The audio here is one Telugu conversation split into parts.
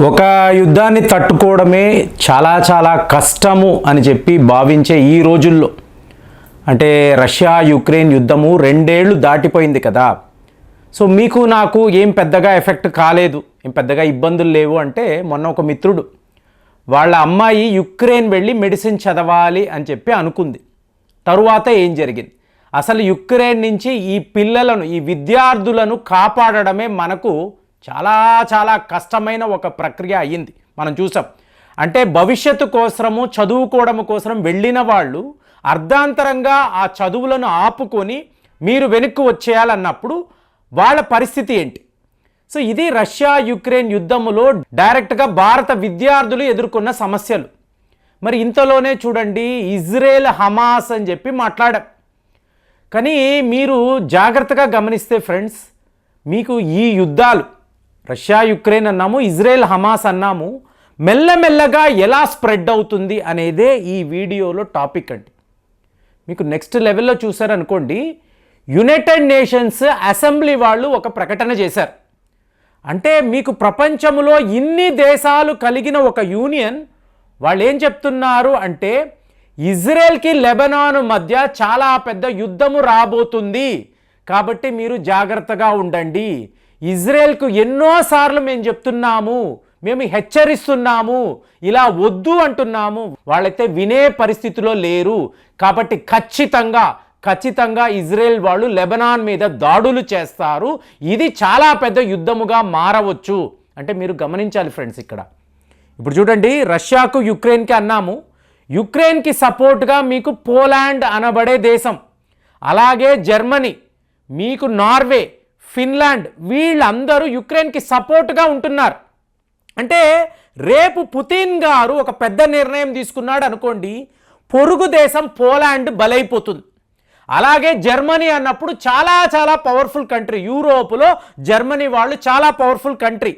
ఒక యుద్ధాన్ని తట్టుకోవడమే చాలా కష్టము అని చెప్పి భావించే ఈ రోజుల్లో అంటే రష్యా యుక్రెయిన్ యుద్ధము 2 ఏళ్ళు దాటిపోయింది కదా. సో మీకు నాకు ఏం పెద్దగా ఎఫెక్ట్ కాలేదు, ఏం పెద్దగా ఇబ్బందులు లేవు అంటే మొన్న ఒక మిత్రుడు వాళ్ళ అమ్మాయి యుక్రెయిన్ వెళ్ళి మెడిసిన్ చదవాలి అని చెప్పి అనుకుంది. తరువాత ఏం జరిగింది? అసలు యుక్రెయిన్ నుంచి ఈ పిల్లలను, ఈ విద్యార్థులను కాపాడడమే మనకు చాలా కష్టమైన ఒక ప్రక్రియ అయ్యింది. మనం చూసాం. అంటే భవిష్యత్తు కోసము, చదువుకోవడం కోసం వెళ్ళిన వాళ్ళు అర్ధాంతరంగా ఆ చదువులను ఆపుకొని మీరు వెనక్కి వచ్చేయాలన్నప్పుడు వాళ్ళ పరిస్థితి ఏంటి? సో ఇది రష్యా యుక్రెయిన్ యుద్ధములో డైరెక్ట్గా భారత విద్యార్థులు ఎదుర్కొన్న సమస్యలు. మరి ఇంతలోనే చూడండి, ఇజ్రాయెల్ హమాస్ అని చెప్పి మాట్లాడాం. కానీ మీరు జాగ్రత్తగా గమనిస్తే ఫ్రెండ్స్, మీకు ఈ యుద్ధాలు రష్యా యుక్రెయిన్ అన్నాము, ఇజ్రాయెల్ హమాస్ అన్నాము, మెల్లమెల్లగా ఎలా స్ప్రెడ్ అవుతుంది అనేదే ఈ వీడియోలో టాపిక్ అండి. మీకు నెక్స్ట్ లెవెల్లో చూసారనుకోండి, యునైటెడ్ నేషన్స్ అసెంబ్లీ వాళ్ళు ఒక ప్రకటన చేశారు. అంటే మీకు ప్రపంచంలో ఇన్ని దేశాలు కలిగిన ఒక యూనియన్ వాళ్ళు ఏం చెప్తున్నారు అంటే, ఇజ్రాయెల్కి లెబనాన్ మధ్య చాలా పెద్ద యుద్ధము రాబోతుంది, కాబట్టి మీరు జాగ్రత్తగా ఉండండి. ఇజ్రాయెల్కు ఎన్నోసార్లు మేము చెప్తున్నాము, మేము హెచ్చరిస్తున్నాము, ఇలా వద్దు అంటున్నాము, వాళ్ళైతే వినే పరిస్థితిలో లేరు. కాబట్టి ఖచ్చితంగా ఇజ్రాయెల్ వాళ్ళు లెబనాన్ మీద దాడులు చేస్తారు, ఇది చాలా పెద్ద యుద్ధముగా మారవచ్చు. అంటే మీరు గమనించాలి ఫ్రెండ్స్. ఇప్పుడు చూడండి, రష్యాకు యుక్రెయిన్కి అన్నాము, యుక్రెయిన్కి సపోర్ట్గా మీకు పోలాండ్ అనబడే దేశం, అలాగే జర్మనీ, మీకు నార్వే, ఫిన్లాండ్, వీళ్ళందరూ యుక్రెయిన్కి సపోర్ట్గా ఉంటున్నారు. అంటే రేపు పుతిన్ గారు ఒక పెద్ద నిర్ణయం తీసుకున్నాడు అనుకోండి, పొరుగు దేశం పోలాండ్ బలైపోతుంది. అలాగే జర్మనీ అన్నప్పుడు చాలా పవర్ఫుల్ కంట్రీ, యూరోప్లో జర్మనీ వాళ్ళు చాలా పవర్ఫుల్ కంట్రీ.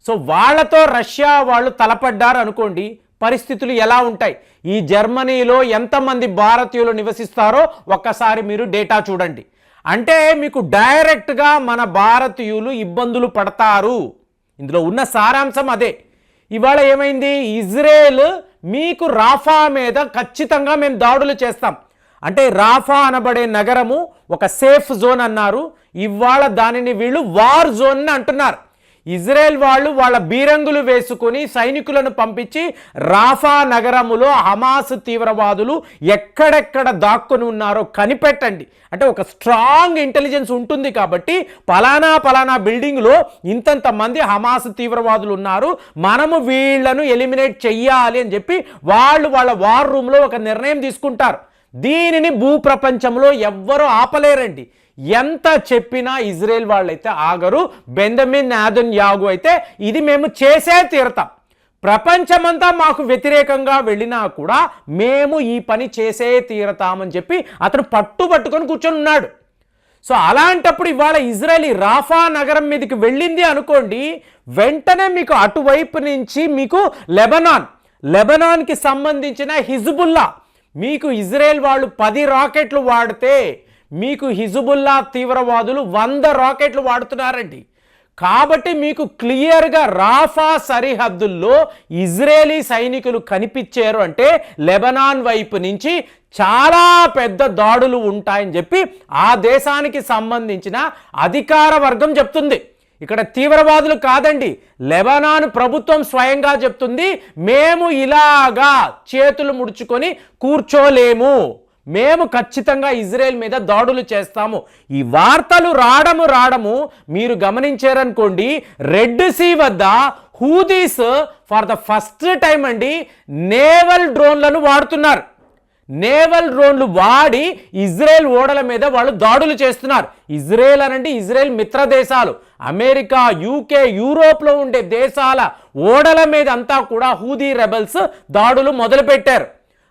సో వాళ్ళతో రష్యా వాళ్ళు తలపడ్డారు అనుకోండి, పరిస్థితులు ఎలా ఉంటాయి? ఈ జర్మనీలో ఎంతమంది భారతీయులు నివసిస్తారో ఒక్కసారి మీరు డేటా చూడండి. అంటే మీకు డైరెక్ట్గా మన భారతీయులు ఇబ్బందులు పడతారు. ఇందులో ఉన్న సారాంశం అదే. ఇవాళ ఏమైంది? ఇజ్రాయెల్ మీకు రాఫా మీద ఖచ్చితంగా మేము దాడులు చేస్తాం అంటే, రాఫా అనబడే నగరము ఒక సేఫ్ జోన్ అన్నారు, ఇవాళ దానిని వీళ్ళు వార్ జోన్ అంటున్నారు. ఇజ్రాయెల్ వాళ్ళు వాళ్ళ బీరంగులు వేసుకొని సైనికులను పంపించి రాఫా నగరములో హమాస్ తీవ్రవాదులు ఎక్కడెక్కడ దాక్కుని ఉన్నారో కనిపెట్టండి. అంటే ఒక స్ట్రాంగ్ ఇంటెలిజెన్స్ ఉంటుంది కాబట్టి పలానా బిల్డింగ్లో ఇంతంత మంది హమాస్ తీవ్రవాదులు ఉన్నారు, మనము వీళ్లను ఎలిమినేట్ చెయ్యాలి అని చెప్పి వాళ్ళు వాళ్ళ వార్ రూమ్లో ఒక నిర్ణయం తీసుకుంటారు. దీనిని భూప్రపంచంలో ఎవ్వరూ ఆపలేరండి. ఎంత చెప్పినా ఇజ్రాయెల్ వాళ్ళైతే ఆగరు. బెంజమిన్ నెతన్యాహు అయితే ఇది మేము చేసే తీరతాం, ప్రపంచమంతా మాకు వ్యతిరేకంగా వెళ్ళినా కూడా మేము ఈ పని చేసే తీరతామని చెప్పి అతను పట్టుకొని కూర్చొని ఉన్నాడు. సో అలాంటప్పుడు ఇవాళ ఇజ్రాయెల్ రాఫా నగరం మీదకి వెళ్ళింది అనుకోండి, వెంటనే మీకు అటువైపు నుంచి మీకు లెబనాన్కి సంబంధించిన హిజ్బుల్లా, మీకు ఇజ్రాయెల్ వాళ్ళు 10 రాకెట్లు వాడితే మీకు హిజ్బుల్లా తీవ్రవాదులు 100 రాకెట్లు వాడుతున్నారండి. కాబట్టి మీకు క్లియర్గా రాఫా సరిహద్దుల్లో ఇజ్రాయేలీ సైనికులు కనిపించారు అంటే లెబనాన్ వైపు నుంచి చాలా పెద్ద దాడులు ఉంటాయని చెప్పి ఆ దేశానికి సంబంధించిన అధికార వర్గం చెప్తుంది. ఇక్కడ తీవ్రవాదులు కాదండి, లెబనాన్ ప్రభుత్వం స్వయంగా చెప్తుంది, మేము ఇలాగా చేతులు ముడుచుకొని కూర్చోలేము, మేము ఖచ్చితంగా ఇజ్రాయెల్ మీద దాడులు చేస్తాము. ఈ వార్తలు రావడము మీరు గమనించారనుకోండి, రెడ్ సీ వద్ద హూదీస్ ఫర్ ద ఫస్ట్ టైం అండి నేవల్ డ్రోన్లను వాడుతున్నారు. నేవల్ డ్రోన్లు వాడి ఇజ్రాయెల్ ఓడల మీద వాళ్ళు దాడులు చేస్తున్నారు. ఇజ్రాయెల్ అనండి, ఇజ్రాయెల్ మిత్ర దేశాలు అమెరికా, యూకే, యూరోప్లో ఉండే దేశాల ఓడల మీద అంతా కూడా హూదీ రెబల్స్ దాడులు మొదలుపెట్టారు.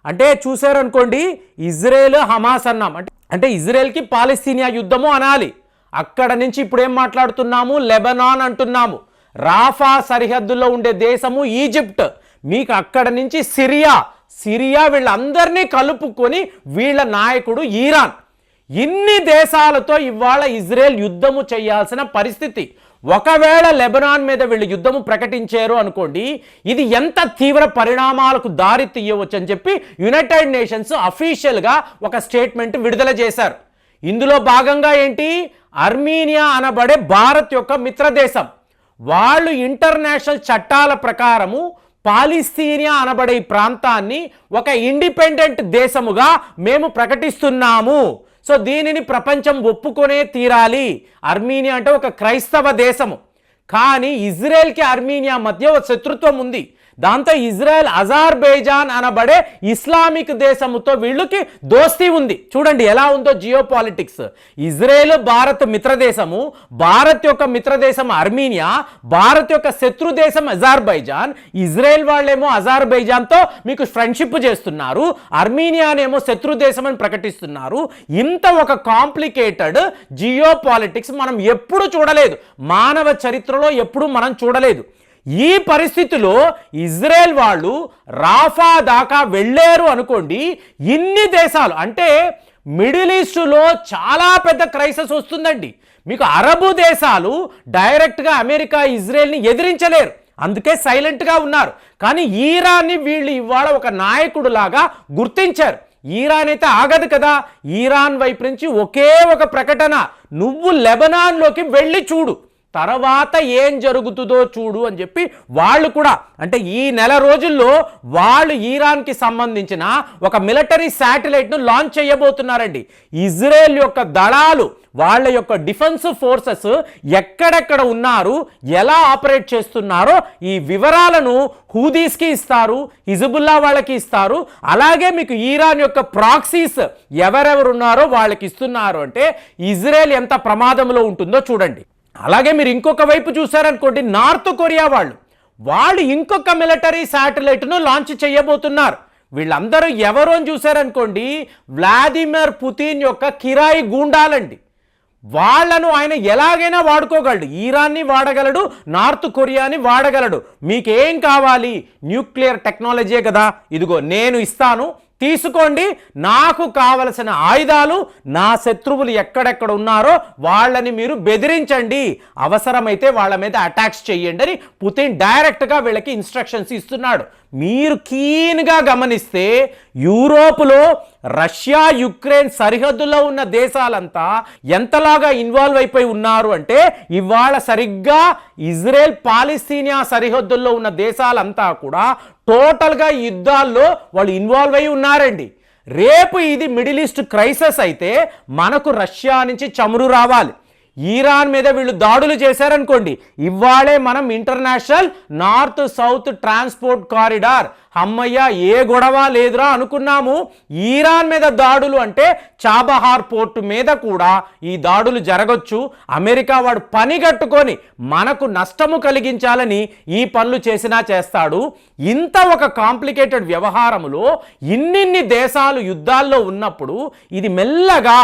అంటే చూసారనుకోండి, ఇజ్రాయెల్ హమాస్ అన్నాం అంటే ఇజ్రాయెల్కి పాలస్తీనియా యుద్ధము అనాలి. అక్కడ నుంచి ఇప్పుడు ఏం మాట్లాడుతున్నాము? లెబనాన్ అంటున్నాము. రాఫా సరిహద్దుల్లో ఉండే దేశము ఈజిప్ట్, మీకు అక్కడ నుంచి సిరియా వీళ్ళందరినీ కలుపుకొని వీళ్ళ నాయకుడు ఇరాన్. ఇన్ని దేశాలతో ఇవాళ ఇజ్రాయెల్ యుద్ధము చేయాల్సిన పరిస్థితి. ఒకవేళ లెబనాన్ మీద వీళ్ళు యుద్ధము ప్రకటించారు అనుకోండి, ఇది ఎంత తీవ్ర పరిణామాలకు దారి తీయవచ్చు అని చెప్పి యునైటెడ్ నేషన్స్ అఫీషియల్గా ఒక స్టేట్మెంట్ విడుదల చేశారు. ఇందులో భాగంగా ఏంటి, అర్మీనియా అనబడే భారత్ యొక్క మిత్రదేశం, వాళ్ళు ఇంటర్నేషనల్ చట్టాల ప్రకారము పాలిస్తీనియా అనబడే ఈ ప్రాంతాన్ని ఒక ఇండిపెండెంట్ దేశముగా మేము ప్రకటిస్తున్నాము. సో దీనిని ప్రపంచం ఒప్పుకొనే తీరాలి. అర్మీనియా అంటే ఒక క్రైస్తవ దేశము, కానీ ఇజ్రాయెల్కి అర్మీనియా మధ్య ఒక శత్రుత్వం ఉంది. దాంతో ఇజ్రాయెల్ అజర్బైజాన్ అనబడే ఇస్లామిక్ దేశముతో వీళ్ళకి దోస్తీ ఉంది. చూడండి ఎలా ఉందో జియో పాలిటిక్స్. ఇజ్రాయెల్ భారత్ మిత్రదేశము, భారత్ యొక్క మిత్రదేశం అర్మీనియా, భారత్ యొక్క శత్రు దేశం అజర్బైజాన్. ఇజ్రాయెల్ వాళ్ళేమో అజర్బైజాన్తో మీకు ఫ్రెండ్షిప్ చేస్తున్నారు, అర్మీనియానేమో శత్రు దేశం అని ప్రకటిస్తున్నారు. ఇంత ఒక కాంప్లికేటెడ్ జియో పాలిటిక్స్ మనం ఎప్పుడు చూడలేదు, మానవ చరిత్రలో ఎప్పుడు మనం చూడలేదు. ఈ పరిస్థితిలో ఇజ్రాయెల్ వాళ్ళు రాఫా దాకా వెళ్ళారు అనుకోండి, ఇన్ని దేశాలు అంటే మిడిల్ ఈస్టులో చాలా పెద్ద క్రైసిస్ వస్తుందండి. మీకు అరబు దేశాలు డైరెక్ట్గా అమెరికా ఇజ్రాయెల్ని ఎదిరించలేరు, అందుకే సైలెంట్గా ఉన్నారు. కానీ ఈరాన్ని వీళ్ళు ఇవాళ ఒక నాయకుడు లాగా గుర్తించారు. ఈరాన్ అయితే ఆగదు కదా, ఈరాన్ వైపు నుంచి ఒకే ఒక ప్రకటన, నువ్వు లెబనాన్లోకి వెళ్ళి చూడు, తర్వాత ఏం జరుగుతుందో చూడు అని చెప్పి వాళ్ళు కూడా, అంటే ఈ నెల రోజుల్లో వాళ్ళు ఈరాన్కి సంబంధించిన ఒక మిలిటరీ శాటిలైట్ను లాంచ్ చేయబోతున్నారండి. ఇజ్రాయెల్ యొక్క దళాలు, వాళ్ళ యొక్క డిఫెన్స్ ఫోర్సెస్ ఎక్కడెక్కడ ఉన్నారు, ఎలా ఆపరేట్ చేస్తున్నారో ఈ వివరాలను హూదీస్కి ఇస్తారు, హిజ్బుల్లా వాళ్ళకి ఇస్తారు. అలాగే మీకు ఈరాన్ యొక్క ప్రాక్సీస్ ఎవరెవరు ఉన్నారో వాళ్ళకి ఇస్తున్నారు. అంటే ఇజ్రాయెల్ ఎంత ప్రమాదంలో ఉంటుందో చూడండి. అలాగే మీరు ఇంకొక వైపు చూసారనుకోండి, నార్త్ కొరియా వాళ్ళు ఇంకొక మిలిటరీ శాటిలైట్ను లాంచ్ చేయబోతున్నారు. వీళ్ళందరూ ఎవరు అని చూసారనుకోండి, వ్లాదిమిర్ పుతిన్ యొక్క కిరాయి గూండాలండి. వాళ్ళను ఆయన ఎలాగైనా వాడుకోగలడు, ఈరాన్ని వాడగలడు, నార్త్ కొరియాని వాడగలడు. మీకేం కావాలి, న్యూక్లియర్ టెక్నాలజీ కదా, ఇదిగో నేను ఇస్తాను, తీసుకోండి, నాకు కావలసిన ఆయుధాలు, నా శత్రువులు ఎక్కడెక్కడ ఉన్నారో వాళ్ళని మీరు బెదిరించండి, అవసరమైతే వాళ్ళ మీద అటాక్స్ చేయండి అని పుతిన్ డైరెక్ట్గా వీళ్ళకి ఇన్స్ట్రక్షన్స్ ఇస్తున్నాడు. మీరు కీన్గా గమనిస్తే యూరోప్లో రష్యా యుక్రెయిన్ సరిహద్దులో ఉన్న దేశాలంతా ఎంతలాగా ఇన్వాల్వ్ అయిపోయి ఉన్నారు అంటే, ఇవాళ సరిగ్గా ఇజ్రాయెల్ పాలిస్తీనియా సరిహద్దుల్లో ఉన్న దేశాలంతా కూడా టోటల్గా యుద్ధాల్లో వాళ్ళు ఇన్వాల్వ్ అయి ఉన్నారండి. రేపు ఇది మిడిల్ ఈస్ట్ క్రైసిస్ అయితే మనకు రష్యా నుంచి చమురు రావాలి. ఈరాన్ మీద వీళ్ళు దాడులు చేశారనుకోండి, ఇవాళే మనం international north south transport corridor, అమ్మయ్య ఏ గొడవ లేదురా అనుకున్నాము. ఈరాన్ మీద దాడులు అంటే చాబహార్ పోర్టు మీద కూడా ఈ దాడులు జరగచ్చు. అమెరికా వాడు పని కట్టుకొని మనకు నష్టము కలిగించాలని ఈ పనులు చేసినా చేస్తాడు. ఇంత ఒక కాంప్లికేటెడ్ వ్యవహారములో ఇన్నిన్ని దేశాలు యుద్ధాల్లో ఉన్నప్పుడు ఇది మెల్లగా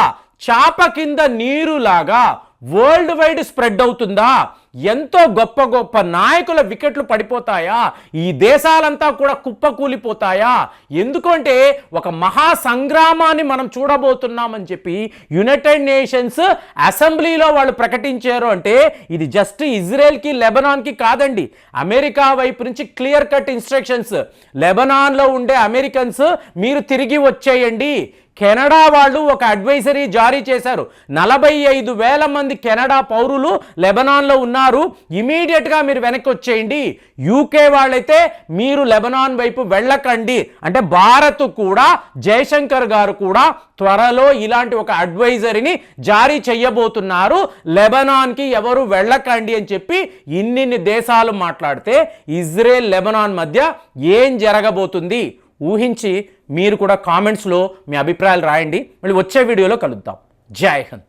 చాప కింద నీరులాగా వరల్డ్ వైడ్ స్ప్రెడ్ అవుతుందా? ఎంతో గొప్ప గొప్ప నాయకుల వికెట్లు పడిపోతాయా? ఈ దేశాలంతా కూడా కుప్పకూలిపోతాయా? ఎందుకంటే ఒక మహా సంగ్రామాన్ని మనం చూడబోతున్నామని చెప్పి యునైటెడ్ నేషన్స్ అసెంబ్లీలో వాళ్ళు ప్రకటించారు. అంటే ఇది జస్ట్ ఇజ్రాయెల్కి లెబనాన్కి కాదండి, అమెరికా వైపు నుంచి క్లియర్ కట్ ఇన్స్ట్రక్షన్స్. లెబనాన్లో ఉండే అమెరికన్స్ మీరు తిరిగి వచ్చేయండి. కెనడా వాళ్ళు ఒక అడ్వైజరీ జారీ చేశారు. 45,000 మంది కెనడా పౌరులు లెబనాన్లో ఉన్నారు, ఇమీడియట్గా మీరు వెనక్కి వచ్చేయండి. యూకే వాళ్ళైతే మీరు లెబనాన్ వైపు వెళ్ళకండి. అంటే భారత్ కూడా, జయశంకర్ గారు కూడా త్వరలో ఇలాంటి ఒక అడ్వైజరీని జారీ చేయబోతున్నారు. లెబనాన్కి ఎవరు వెళ్ళకండి అని చెప్పి ఇన్నిన్ని దేశాలు మాట్లాడితే ఇజ్రాయెల్ లెబనాన్ మధ్య ఏం జరగబోతుంది ఊహించి మీరు కూడా కామెంట్స్లో మీ అభిప్రాయాలు రాయండి. మళ్ళీ వచ్చే వీడియోలో కలుద్దాం. జై హింద్.